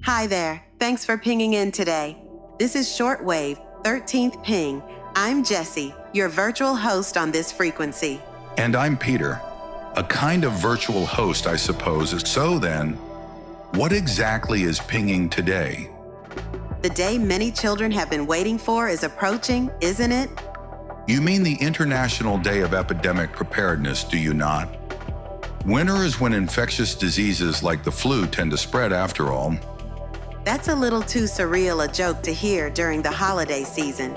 Hi there. Thanks for pinging in today. This is Shortwave, 13th Ping. I'm Jessie, your virtual host on this frequency. And I'm Peter, a kind of virtual host, I suppose. So then, what exactly is pinging today? The day many children have been waiting for is approaching, isn't it? You mean the International Day of Epidemic Preparedness, do you not? Winter is when infectious diseases like the flu tend to spread, after all. That's a little too surreal a joke to hear during the holiday season.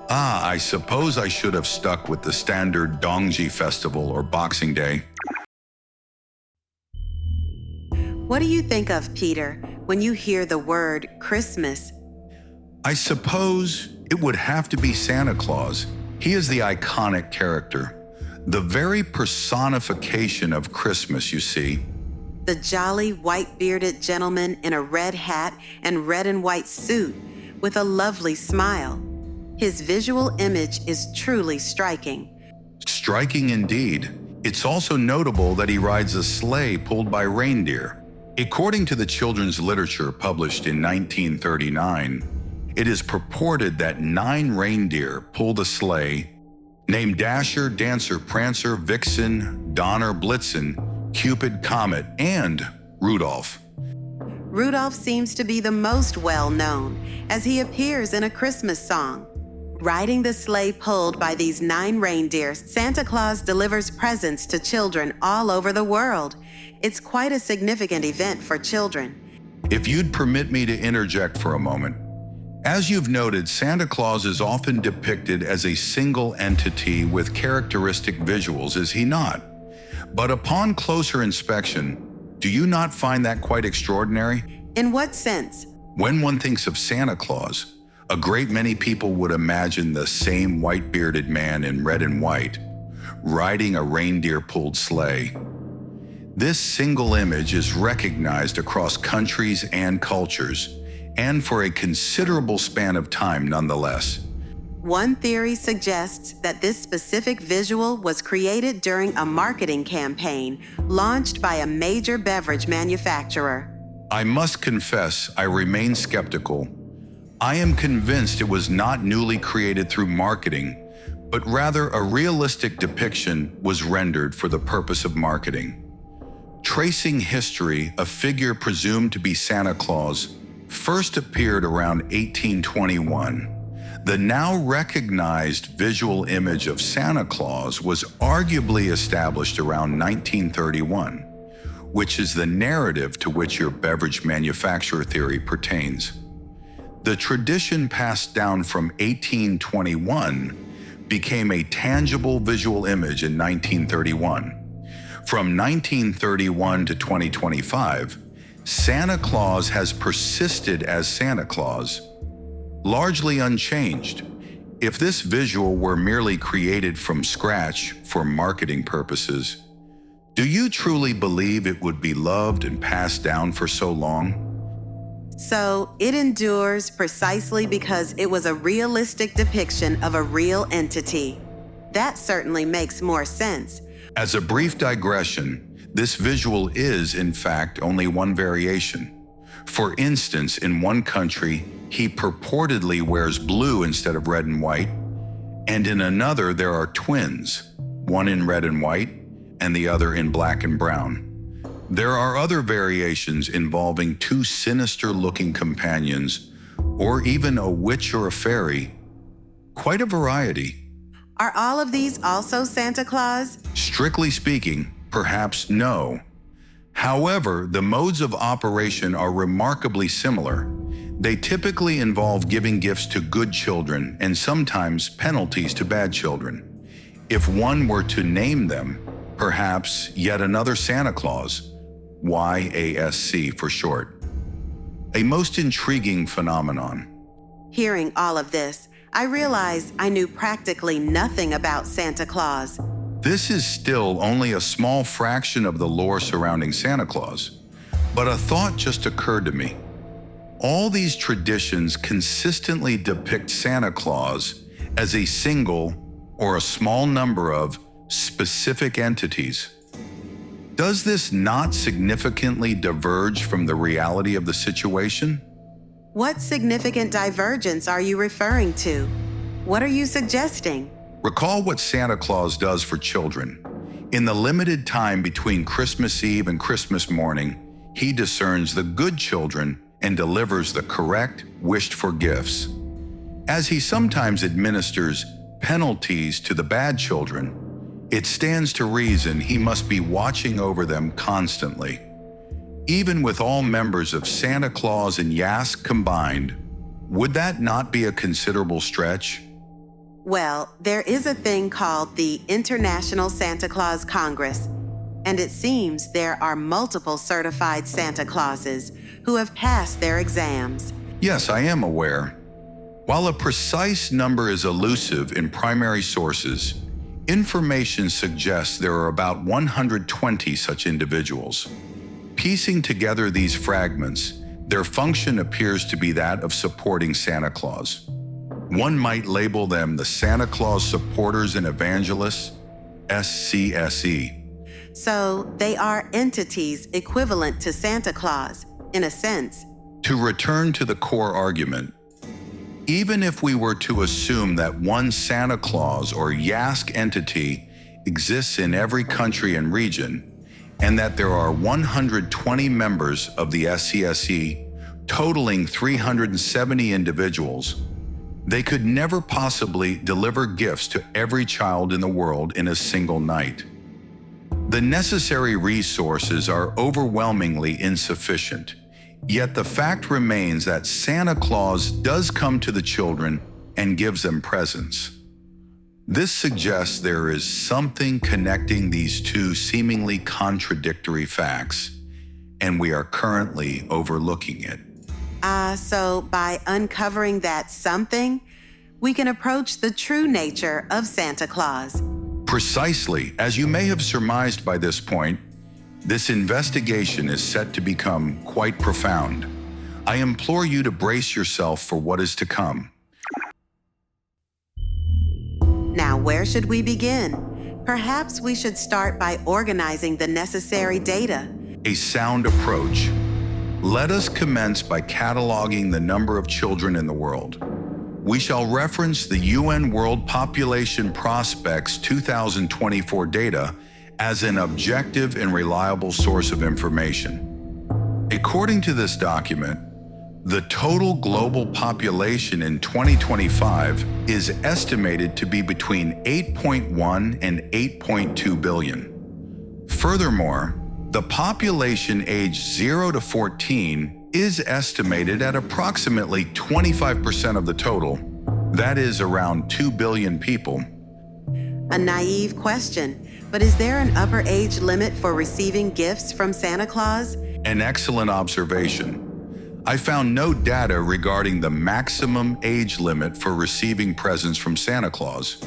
I suppose I should have stuck with the standard Dongji Festival or Boxing Day. What do you think of, Peter, when you hear the word Christmas? I suppose it would have to be Santa Claus. He is the iconic character, the very personification of Christmas, you see. The jolly, white-bearded gentleman in a red hat and red and white suit with a lovely smile. His visual image is truly striking. Striking indeed. It's also notable that he rides a sleigh pulled by reindeer. According to the children's literature published in 1939, it is purported that 9 reindeer pulled a sleigh named Dasher, Dancer, Prancer, Vixen, Donner, Blitzen, Cupid, Comet, and Rudolph. Rudolph seems to be the most well-known, as he appears in a Christmas song. Riding the sleigh pulled by these 9 reindeer, Santa Claus delivers presents to children all over the world. It's quite a significant event for children. If you'd permit me to interject for a moment. As you've noted, Santa Claus is often depicted as a single entity with characteristic visuals, is he not? But upon closer inspection, do you not find that quite extraordinary? In what sense? When one thinks of Santa Claus, a great many people would imagine the same white-bearded man in red and white, riding a reindeer-pulled sleigh. This single image is recognized across countries and cultures, and for a considerable span of time nonetheless. One theory suggests that this specific visual was created during a marketing campaign launched by a major beverage manufacturer. I must confess, I remain skeptical. I am convinced it was not newly created through marketing, but rather a realistic depiction was rendered for the purpose of marketing. Tracing history, a figure presumed to be Santa Claus first appeared around 1821. The now recognized visual image of Santa Claus was arguably established around 1931, which is the narrative to which your beverage manufacturer theory pertains. The tradition passed down from 1821 became a tangible visual image in 1931. From 1931 to 2025, Santa Claus has persisted as Santa Claus, largely unchanged. If this visual were merely created from scratch for marketing purposes, do you truly believe it would be loved and passed down for so long? So it endures precisely because it was a realistic depiction of a real entity. That certainly makes more sense. As a brief digression, this visual is, in fact, only one variation. For instance, in one country, he purportedly wears blue instead of red and white, and in another there are twins, one in red and white and the other in black and brown. There are other variations involving 2 sinister-looking companions, or even a witch or a fairy. Quite a variety. Are all of these also Santa Claus? Strictly speaking, perhaps no. However, the modes of operation are remarkably similar. They typically involve giving gifts to good children and sometimes penalties to bad children. If one were to name them, perhaps yet another Santa Claus, YASC for short. A most intriguing phenomenon. Hearing all of this, I realized I knew practically nothing about Santa Claus. This is still only a small fraction of the lore surrounding Santa Claus, but a thought just occurred to me. All these traditions consistently depict Santa Claus as a single or a small number of specific entities. Does this not significantly diverge from the reality of the situation? What significant divergence are you referring to? What are you suggesting? Recall what Santa Claus does for children. In the limited time between Christmas Eve and Christmas morning, he discerns the good children and delivers the correct, wished-for gifts. As he sometimes administers penalties to the bad children, it stands to reason he must be watching over them constantly. Even with all members of Santa Claus and Yask combined, would that not be a considerable stretch? Well, there is a thing called the International Santa Claus Congress, and it seems there are multiple certified Santa Clauses who have passed their exams. Yes, I am aware. While a precise number is elusive in primary sources, information suggests there are about 120 such individuals. Piecing together these fragments, their function appears to be that of supporting Santa Claus. One might label them the Santa Claus Supporters and Evangelists, SCSE. So they are entities equivalent to Santa Claus, in a sense. To return to the core argument, even if we were to assume that one Santa Claus or Yask entity exists in every country and region, and that there are 120 members of the SCSE, totaling 370 individuals, they could never possibly deliver gifts to every child in the world in a single night. The necessary resources are overwhelmingly insufficient, yet the fact remains that Santa Claus does come to the children and gives them presents. This suggests there is something connecting these two seemingly contradictory facts, and we are currently overlooking it. So by uncovering that something, we can approach the true nature of Santa Claus. Precisely. As you may have surmised by this point, this investigation is set to become quite profound. I implore you to brace yourself for what is to come. Now, where should we begin? Perhaps we should start by organizing the necessary data. A sound approach. Let us commence by cataloging the number of children in the world. We shall reference the UN World Population Prospects 2024 data as an objective and reliable source of information. According to this document, the total global population in 2025 is estimated to be between 8.1 and 8.2 billion. Furthermore, the population aged 0 to 14 is estimated at approximately 25% of the total. That is around 2 billion people. A naive question, but is there an upper age limit for receiving gifts from Santa Claus? An excellent observation. I found no data regarding the maximum age limit for receiving presents from Santa Claus.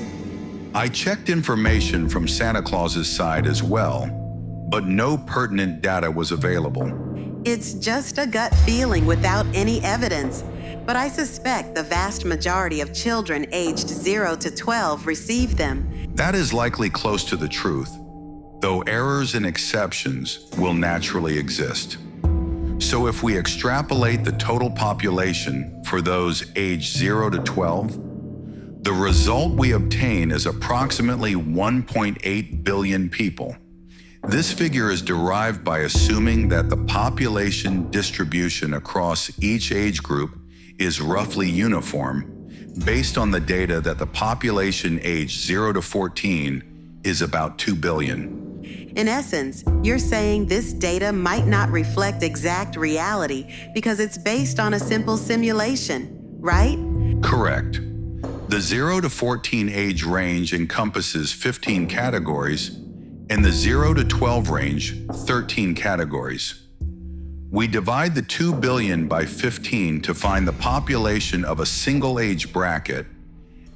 I checked information from Santa Claus's side as well, but no pertinent data was available. It's just a gut feeling without any evidence, but I suspect the vast majority of children aged 0 to 12 receive them. That is likely close to the truth, though errors and exceptions will naturally exist. So if we extrapolate the total population for those aged 0 to 12, the result we obtain is approximately 1.8 billion people. This figure is derived by assuming that the population distribution across each age group is roughly uniform, based on the data that the population aged 0 to 14 is about 2 billion. In essence, you're saying this data might not reflect exact reality because it's based on a simple simulation, right? Correct. The 0 to 14 age range encompasses 15 categories, and the 0 to 12 range, 13 categories. We divide the 2 billion by 15 to find the population of a single age bracket,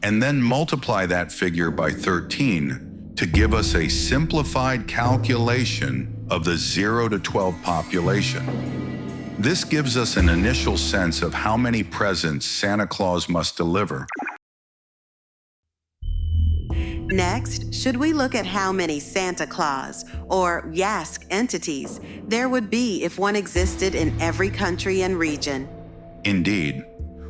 and then multiply that figure by 13 to give us a simplified calculation of the 0 to 12 population. This gives us an initial sense of how many presents Santa Claus must deliver. Next, should we look at how many Santa Claus, or Yask entities, there would be if one existed in every country and region? Indeed.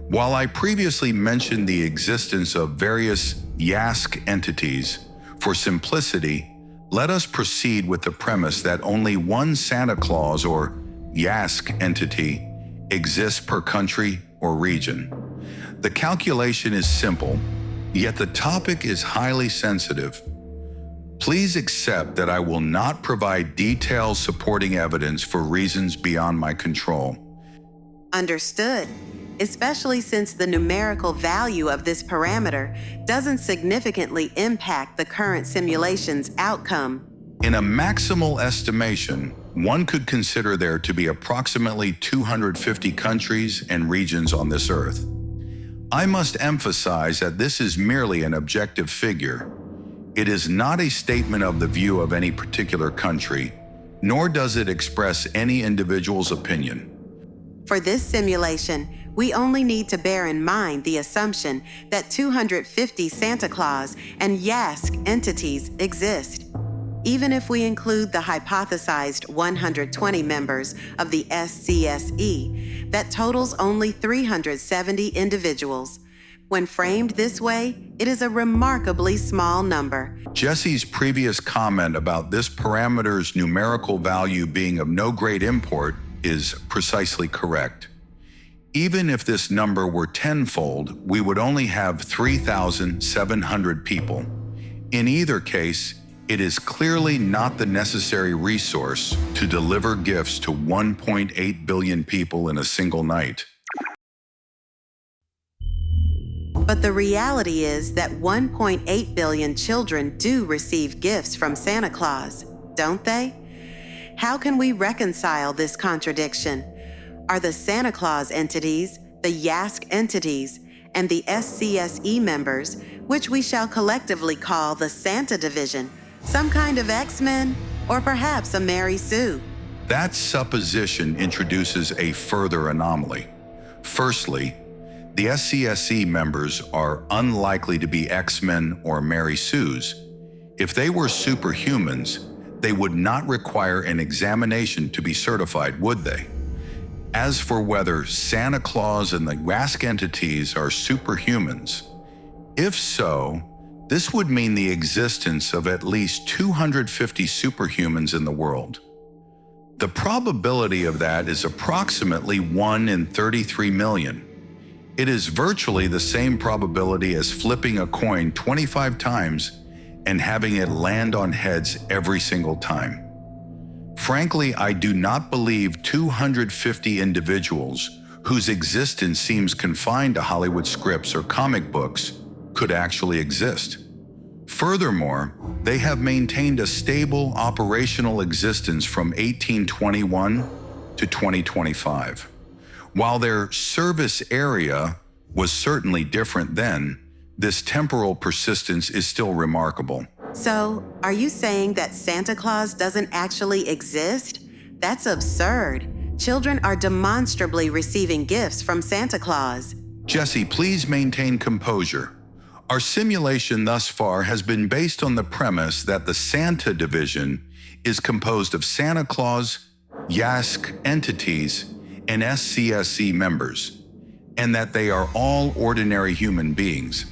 While I previously mentioned the existence of various Yask entities, for simplicity, let us proceed with the premise that only one Santa Claus or Yask entity exists per country or region. The calculation is simple, yet the topic is highly sensitive. Please accept that I will not provide detailed supporting evidence for reasons beyond my control. Understood, especially since the numerical value of this parameter doesn't significantly impact the current simulation's outcome. In a maximal estimation, one could consider there to be approximately 250 countries and regions on this Earth. I must emphasize that this is merely an objective figure. It is not a statement of the view of any particular country, nor does it express any individual's opinion. For this simulation, we only need to bear in mind the assumption that 250 Santa Claus and Yask entities exist. Even if we include the hypothesized 120 members of the SCSE, that totals only 370 individuals. When framed this way, it is a remarkably small number. Jesse's previous comment about this parameter's numerical value being of no great import is precisely correct. Even if this number were tenfold, we would only have 3,700 people. In either case, it is clearly not the necessary resource to deliver gifts to 1.8 billion people in a single night. But the reality is that 1.8 billion children do receive gifts from Santa Claus, don't they? How can we reconcile this contradiction? Are the Santa Claus entities, the Yask entities, and the SCSE members, which we shall collectively call the Santa Division, some kind of X-Men, or perhaps a Mary Sue? That supposition introduces a further anomaly. Firstly, the SCSE members are unlikely to be X-Men or Mary Sues. If they were superhumans, they would not require an examination to be certified, would they? As for whether Santa Claus and the Yask entities are superhumans, if so, this would mean the existence of at least 250 superhumans in the world. The probability of that is approximately 1 in 33 million. It is virtually the same probability as flipping a coin 25 times and having it land on heads every single time. Frankly, I do not believe 250 individuals whose existence seems confined to Hollywood scripts or comic books could actually exist. Furthermore, they have maintained a stable operational existence from 1821 to 2025. While their service area was certainly different then, this temporal persistence is still remarkable. So, are you saying that Santa Claus doesn't actually exist? That's absurd. Children are demonstrably receiving gifts from Santa Claus. Jesse, please maintain composure. Our simulation thus far has been based on the premise that the Santa Division is composed of Santa Claus, Yask entities, and SCSE members, and that they are all ordinary human beings.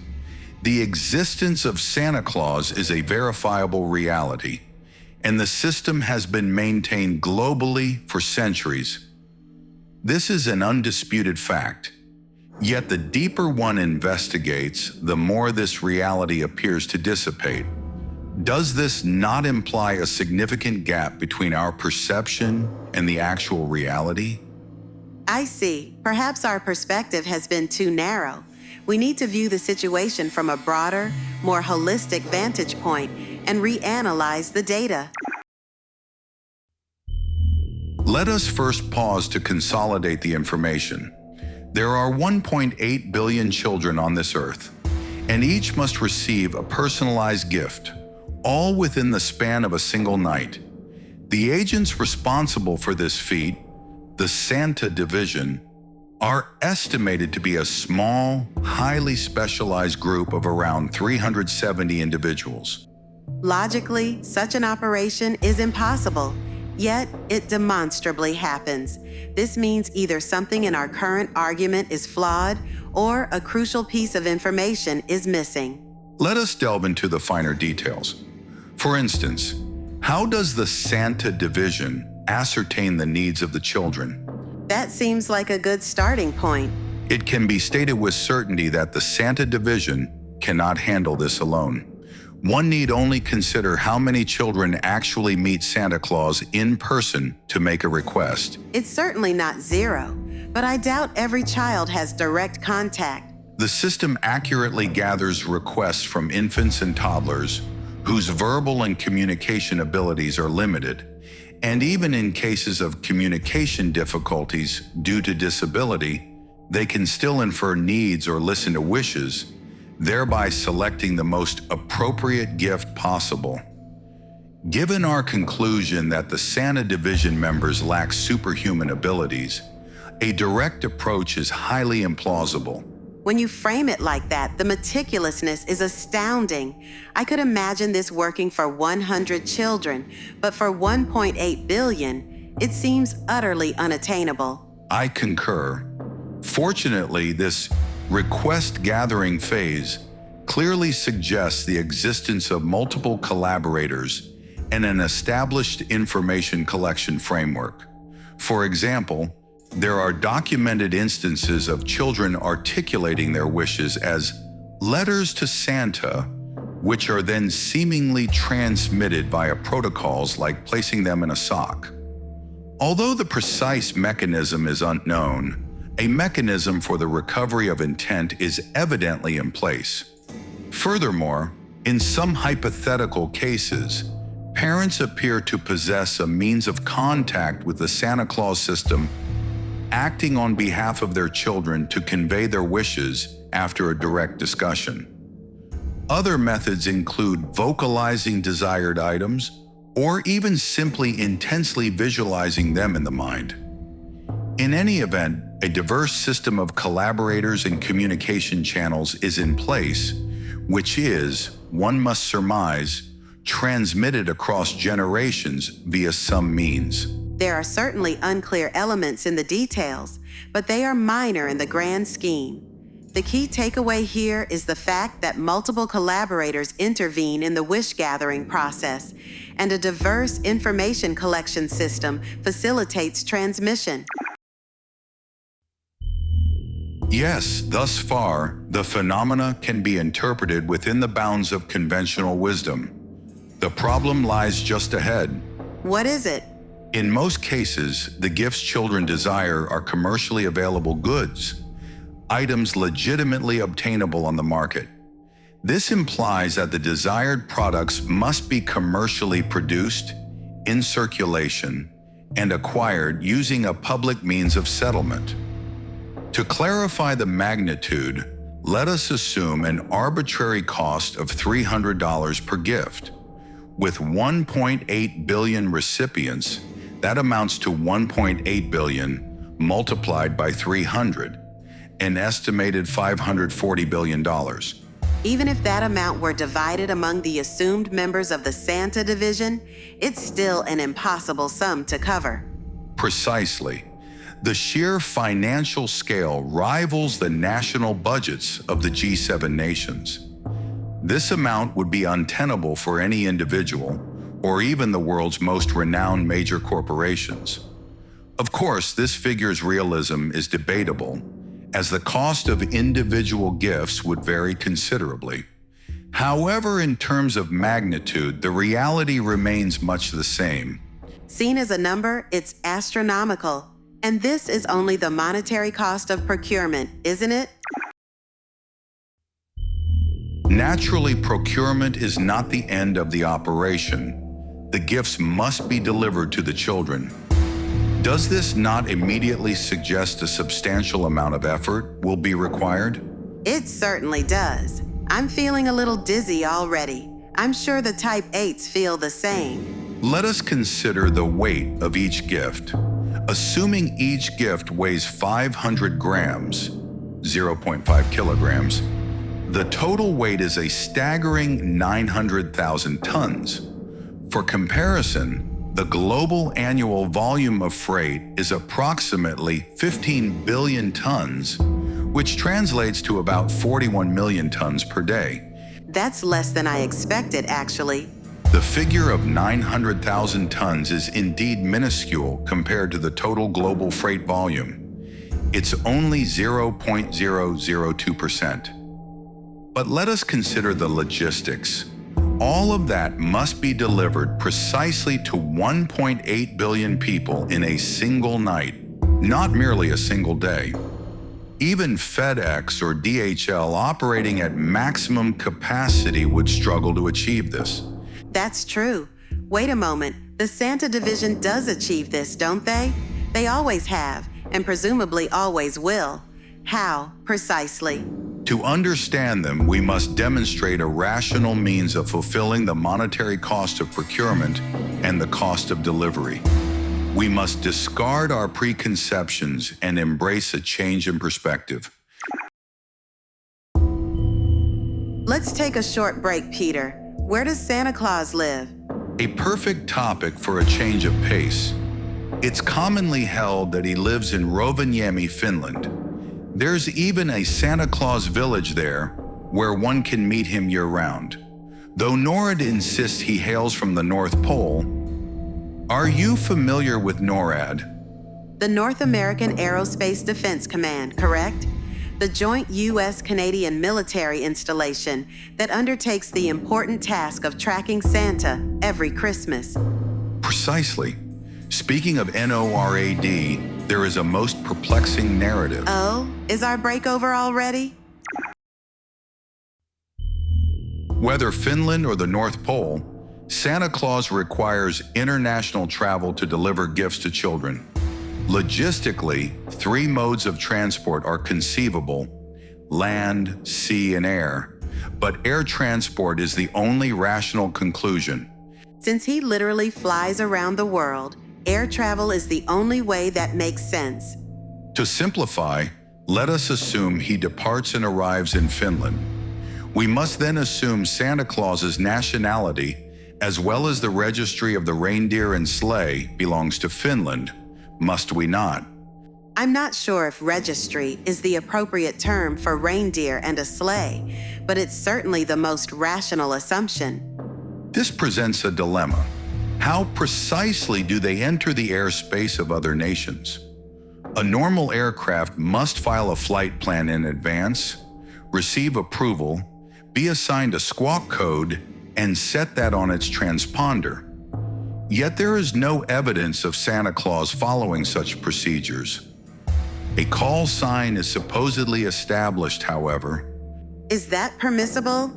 The existence of Santa Claus is a verifiable reality, and the system has been maintained globally for centuries. This is an undisputed fact. Yet the deeper one investigates, the more this reality appears to dissipate. Does this not imply a significant gap between our perception and the actual reality? I see. Perhaps our perspective has been too narrow. We need to view the situation from a broader, more holistic vantage point and reanalyze the data. Let us first pause to consolidate the information. There are 1.8 billion children on this earth, and each must receive a personalized gift, all within the span of a single night. The agents responsible for this feat, the Santa Division, are estimated to be a small, highly specialized group of around 370 individuals. Logically, such an operation is impossible, yet it demonstrably happens. This means either something in our current argument is flawed or a crucial piece of information is missing. Let us delve into the finer details. For instance, how does the Santa division ascertain the needs of the children? That seems like a good starting point. It can be stated with certainty that the Santa division cannot handle this alone. One need only consider how many children actually meet Santa Claus in person to make a request. It's certainly not zero, but I doubt every child has direct contact. The system accurately gathers requests from infants and toddlers whose verbal and communication abilities are limited. And even in cases of communication difficulties due to disability, they can still infer needs or listen to wishes, thereby selecting the most appropriate gift possible. Given our conclusion that the Santa division members lack superhuman abilities, a direct approach is highly implausible. When you frame it like that, the meticulousness is astounding. I could imagine this working for 100 children, but for 1.8 billion, it seems utterly unattainable. I concur. Fortunately, this request gathering phase clearly suggests the existence of multiple collaborators and an established information collection framework. For example, there are documented instances of children articulating their wishes as letters to Santa, which are then seemingly transmitted via protocols like placing them in a sock. Although the precise mechanism is unknown, a mechanism for the recovery of intent is evidently in place. Furthermore, in some hypothetical cases, parents appear to possess a means of contact with the Santa Claus system, acting on behalf of their children to convey their wishes after a direct discussion. Other methods include vocalizing desired items or even simply intensely visualizing them in the mind. In any event, a diverse system of collaborators and communication channels is in place, which is, one must surmise, transmitted across generations via some means. There are certainly unclear elements in the details, but they are minor in the grand scheme. The key takeaway here is the fact that multiple collaborators intervene in the wish-gathering process, and a diverse information collection system facilitates transmission. Yes, thus far, the phenomena can be interpreted within the bounds of conventional wisdom. The problem lies just ahead. What is it? In most cases, the gifts children desire are commercially available goods, items legitimately obtainable on the market. This implies that the desired products must be commercially produced, in circulation, and acquired using a public means of settlement. To clarify the magnitude, let us assume an arbitrary cost of $300 per gift. With 1.8 billion recipients, that amounts to 1.8 billion multiplied by 300, an estimated $540 billion. Even if that amount were divided among the assumed members of the Santa division, it's still an impossible sum to cover. Precisely. The sheer financial scale rivals the national budgets of the G7 nations. This amount would be untenable for any individual, or even the world's most renowned major corporations. Of course, this figure's realism is debatable, as the cost of individual gifts would vary considerably. However, in terms of magnitude, the reality remains much the same. Seen as a number, it's astronomical. And this is only the monetary cost of procurement, isn't it? Naturally, procurement is not the end of the operation. The gifts must be delivered to the children. Does this not immediately suggest a substantial amount of effort will be required? It certainly does. I'm feeling a little dizzy already. I'm sure the Type 8s feel the same. Let us consider the weight of each gift. Assuming each gift weighs 500 grams, 0.5 kilograms, the total weight is a staggering 900,000 tons. For comparison, the global annual volume of freight is approximately 15 billion tons, which translates to about 41 million tons per day. That's less than I expected, actually. The figure of 900,000 tons is indeed minuscule compared to the total global freight volume. It's only 0.002%. But let us consider the logistics. All of that must be delivered precisely to 1.8 billion people in a single night, not merely a single day. Even FedEx or DHL operating at maximum capacity would struggle to achieve this. That's true. Wait a moment. The Santa division does achieve this, don't they? They always have, and presumably always will. How, precisely? To understand them, we must demonstrate a rational means of fulfilling the monetary cost of procurement and the cost of delivery. We must discard our preconceptions and embrace a change in perspective. Let's take a short break, Peter. Where does Santa Claus live? A perfect topic for a change of pace. It's commonly held that he lives in Rovaniemi, Finland. There's even a Santa Claus village there where one can meet him year-round. Though NORAD insists he hails from the North Pole, are you familiar with NORAD? The North American Aerospace Defense Command, correct? The joint U.S.-Canadian military installation that undertakes the important task of tracking Santa every Christmas. Precisely. Speaking of NORAD, there is a most perplexing narrative. Oh, is our break over already? Whether Finland or the North Pole, Santa Claus requires international travel to deliver gifts to children. Logistically, 3 modes of transport are conceivable: land, sea, and air. But air transport is the only rational conclusion. Since he literally flies around the world, air travel is the only way that makes sense. To simplify, let us assume he departs and arrives in Finland. We must then assume Santa Claus's nationality, as well as the registry of the reindeer and sleigh, belongs to Finland. Must we not? I'm not sure if registry is the appropriate term for reindeer and a sleigh, but it's certainly the most rational assumption. This presents a dilemma. How precisely do they enter the airspace of other nations? A normal aircraft must file a flight plan in advance, receive approval, be assigned a squawk code, and set that on its transponder. Yet there is no evidence of Santa Claus following such procedures. A call sign is supposedly established, however. Is that permissible?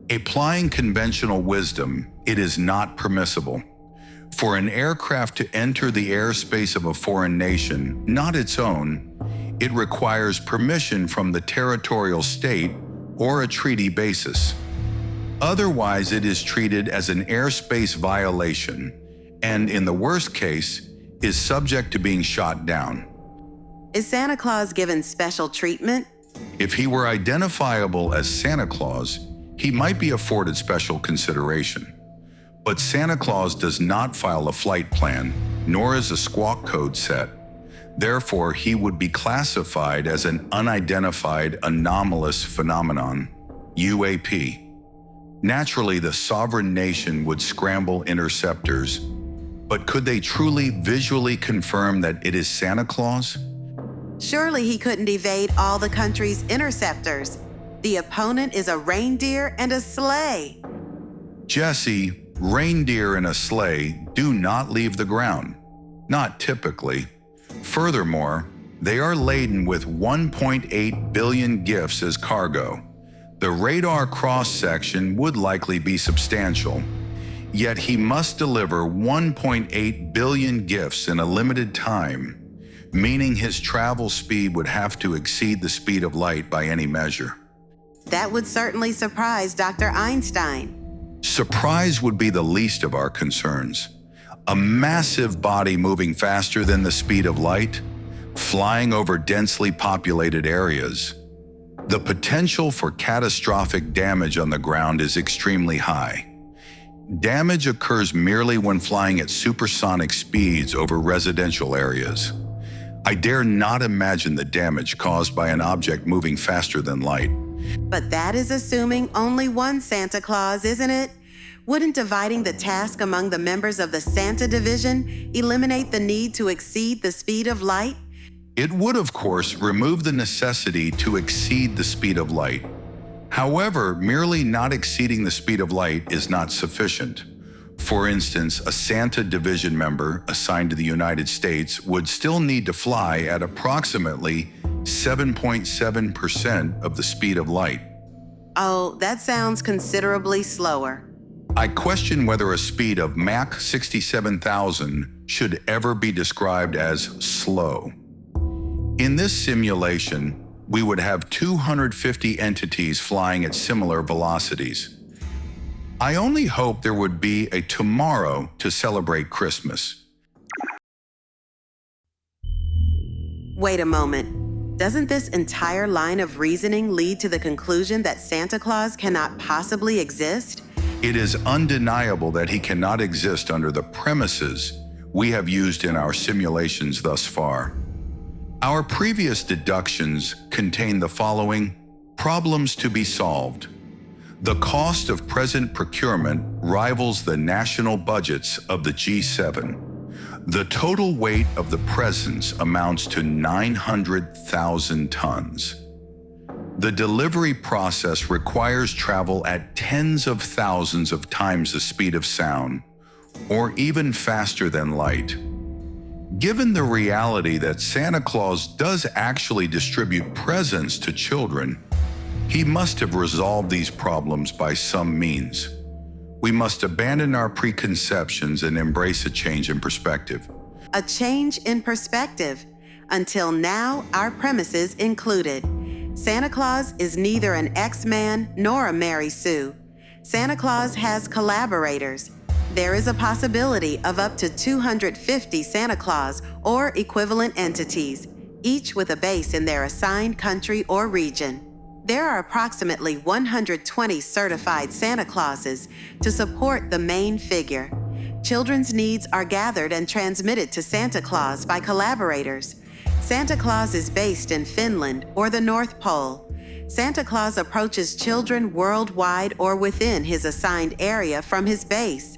Applying conventional wisdom, it is not permissible. For an aircraft to enter the airspace of a foreign nation, not its own, it requires permission from the territorial state or a treaty basis. Otherwise, it is treated as an airspace violation, and in the worst case, is subject to being shot down. Is Santa Claus given special treatment? If he were identifiable as Santa Claus, he might be afforded special consideration. But Santa Claus does not file a flight plan, nor is a squawk code set. Therefore, he would be classified as an unidentified anomalous phenomenon, UAP. Naturally, the sovereign nation would scramble interceptors, but could they truly visually confirm that it is Santa Claus? Surely he couldn't evade all the country's interceptors. The opponent is a reindeer and a sleigh. Jesse, reindeer and a sleigh do not leave the ground. Not typically. Furthermore, they are laden with 1.8 billion gifts as cargo. The radar cross-section would likely be substantial. Yet he must deliver 1.8 billion gifts in a limited time, meaning his travel speed would have to exceed the speed of light by any measure. That would certainly surprise Dr. Einstein. Surprise would be the least of our concerns. a massive body moving faster than the speed of light, flying over densely populated areas. The potential for catastrophic damage on the ground is extremely high. Damage occurs merely when flying at supersonic speeds over residential areas. I dare not imagine the damage caused by an object moving faster than light. But that is assuming only one Santa Claus, isn't it? Wouldn't dividing the task among the members of the Santa division eliminate the need to exceed the speed of light? It would, of course, remove the necessity to exceed the speed of light. However, merely not exceeding the speed of light is not sufficient. For instance, a Santa division member assigned to the United States would still need to fly at approximately 7.7% of the speed of light. Oh, that sounds considerably slower. I question whether a speed of Mach 67,000 should ever be described as slow. In this simulation, we would have 250 entities flying at similar velocities. I only hope there would be a tomorrow to celebrate Christmas. Wait a moment. Doesn't this entire line of reasoning lead to the conclusion that Santa Claus cannot possibly exist? It is undeniable that he cannot exist under the premises we have used in our simulations thus far. Our previous deductions contain the following problems to be solved. The cost of present procurement rivals the national budgets of the G7. The total weight of the presents amounts to 900,000 tons. The delivery process requires travel at tens of thousands of times the speed of sound, or even faster than light. Given the reality that Santa Claus does actually distribute presents to children, he must have resolved these problems by some means. We must abandon our preconceptions and embrace a change in perspective. A change in perspective. Until now, our premises included: Santa Claus is neither an X-Man nor a Mary Sue. Santa Claus has collaborators. There is a possibility of up to 250 Santa Claus or equivalent entities, each with a base in their assigned country or region. There are approximately 120 certified Santa Clauses to support the main figure. Children's needs are gathered and transmitted to Santa Claus by collaborators. Santa Claus is based in Finland or the North Pole. Santa Claus approaches children worldwide or within his assigned area from his base.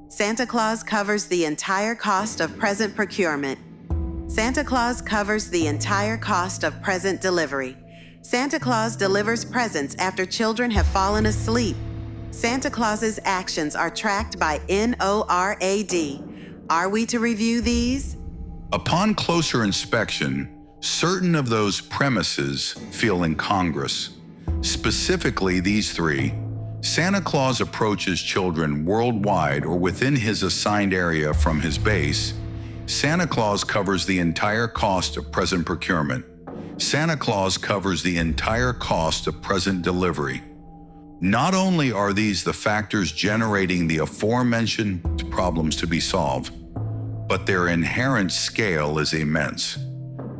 Santa Claus covers the entire cost of present procurement. Santa Claus covers the entire cost of present delivery. Santa Claus delivers presents after children have fallen asleep. Santa Claus's actions are tracked by NORAD. Are we to review these? Upon closer inspection, certain of those premises feel incongruous. Specifically, these three: Santa Claus approaches children worldwide or within his assigned area from his base. Santa Claus covers the entire cost of present procurement. Santa Claus covers the entire cost of present delivery. Not only are these the factors generating the aforementioned problems to be solved, but their inherent scale is immense.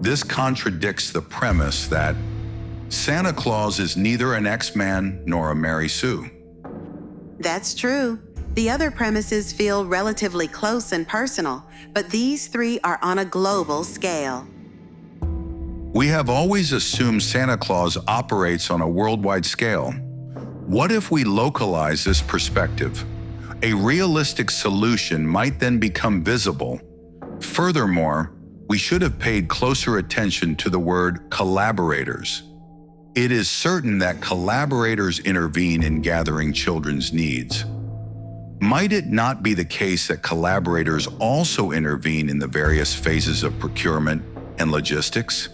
This contradicts the premise that Santa Claus is neither an X-Man nor a Mary Sue. That's true. The other premises feel relatively close and personal, but these three are on a global scale. We have always assumed Santa Claus operates on a worldwide scale. What if we localize this perspective? A realistic solution might then become visible. Furthermore, we should have paid closer attention to the word collaborators. It is certain that collaborators intervene in gathering children's needs. Might it not be the case that collaborators also intervene in the various phases of procurement and logistics?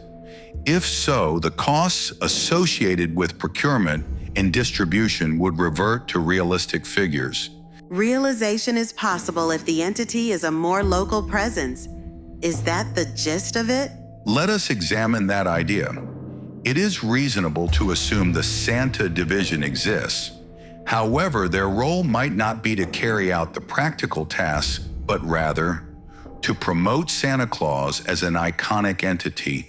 If so, the costs associated with procurement and distribution would revert to realistic figures. Realization is possible if the entity is a more local presence. Is that the gist of it? Let us examine that idea. It is reasonable to assume the Santa division exists. However, their role might not be to carry out the practical tasks but rather to promote Santa Claus as an iconic entity,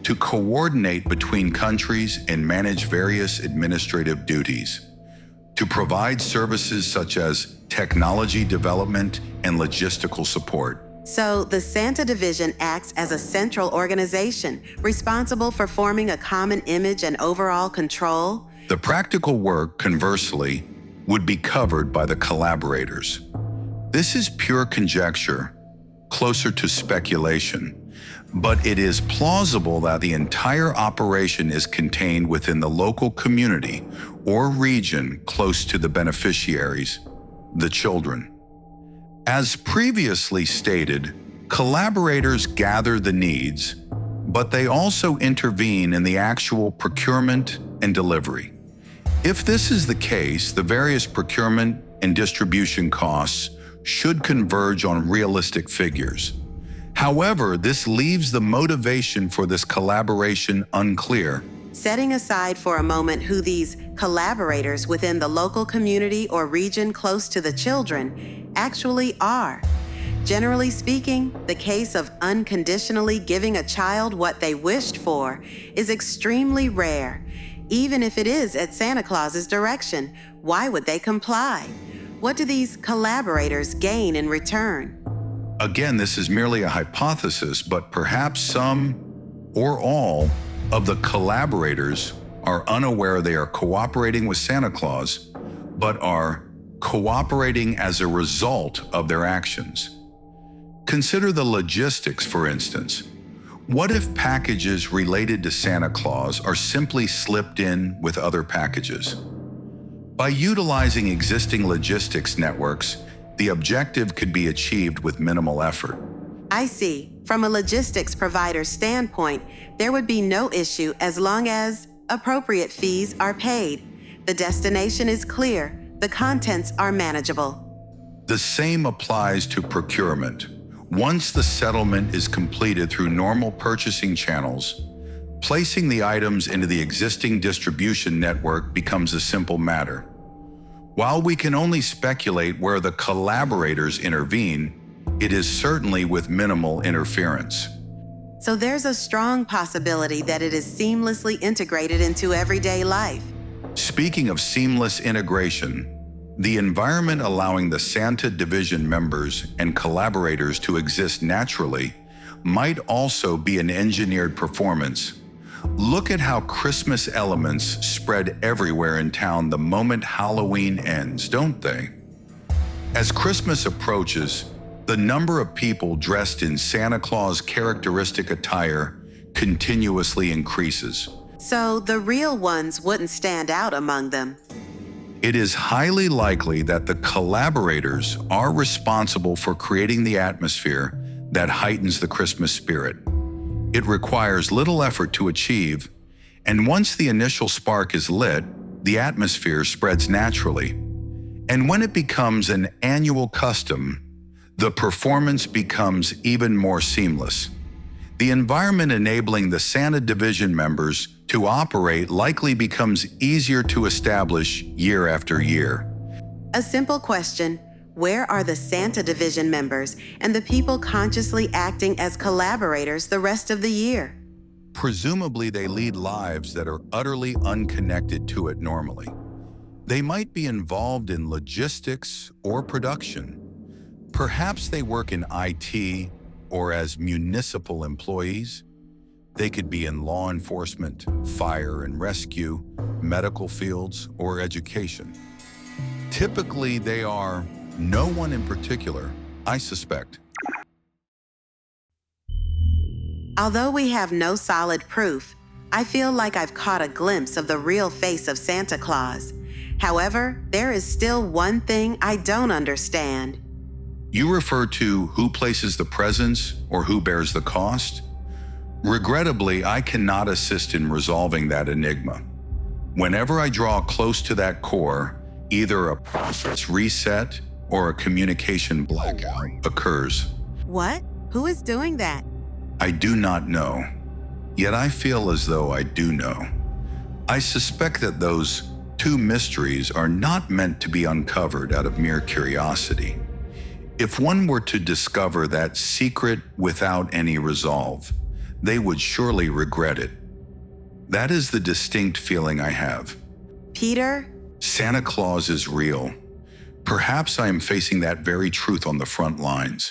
to coordinate between countries and manage various administrative duties, to provide services such as technology development and logistical support. So the Santa Division acts as a central organization responsible for forming a common image and overall control. The practical work, conversely, would be covered by the collaborators. This is pure conjecture, closer to speculation, but it is plausible that the entire operation is contained within the local community or region close to the beneficiaries, the children. As previously stated, collaborators gather the needs, but they also intervene in the actual procurement and delivery. If this is the case, the various procurement and distribution costs should converge on realistic figures. However, this leaves the motivation for this collaboration unclear. Setting aside for a moment who these collaborators within the local community or region close to the children actually are. Generally speaking, the case of unconditionally giving a child what they wished for is extremely rare. Even if it is at Santa Claus's direction, why would they comply? What do these collaborators gain in return? Again, this is merely a hypothesis, but perhaps some or all of the collaborators are unaware they are cooperating with Santa Claus, but are cooperating as a result of their actions. Consider the logistics, for instance. What if packages related to Santa Claus are simply slipped in with other packages? By utilizing existing logistics networks, the objective could be achieved with minimal effort. I see. From a logistics provider's standpoint, there would be no issue as long as appropriate fees are paid. The destination is clear. The contents are manageable. The same applies to procurement. Once the settlement is completed through normal purchasing channels, placing the items into the existing distribution network becomes a simple matter. While we can only speculate where the collaborators intervene, it is certainly with minimal interference. So there's a strong possibility that it is seamlessly integrated into everyday life. Speaking of seamless integration, the environment allowing the Santa Division members and collaborators to exist naturally might also be an engineered performance. Look at how Christmas elements spread everywhere in town the moment Halloween ends, don't they? As Christmas approaches, the number of people dressed in Santa Claus characteristic attire continuously increases. So the real ones wouldn't stand out among them. It is highly likely that the collaborators are responsible for creating the atmosphere that heightens the Christmas spirit. It requires little effort to achieve, and once the initial spark is lit, the atmosphere spreads naturally. And when it becomes an annual custom, the performance becomes even more seamless. The environment enabling the Santa Division members to operate likely becomes easier to establish year after year. A simple question: where are the Santa Division members and the people consciously acting as collaborators the rest of the year? Presumably, they lead lives that are utterly unconnected to it normally. They might be involved in logistics or production. Perhaps they work in IT or as municipal employees. They could be in law enforcement, fire and rescue, medical fields, or education. Typically, they are no one in particular, I suspect. Although we have no solid proof, I feel like I've caught a glimpse of the real face of Santa Claus. However, there is still one thing I don't understand. You refer to who places the presents or who bears the cost? Regrettably, I cannot assist in resolving that enigma. Whenever I draw close to that core, either a process reset or a communication blackout occurs. What? Who is doing that? I do not know, yet I feel as though I do know. I suspect that those two mysteries are not meant to be uncovered out of mere curiosity. If one were to discover that secret without any resolve, they would surely regret it. That is the distinct feeling I have. Peter, Santa Claus is real. Perhaps I am facing that very truth on the front lines.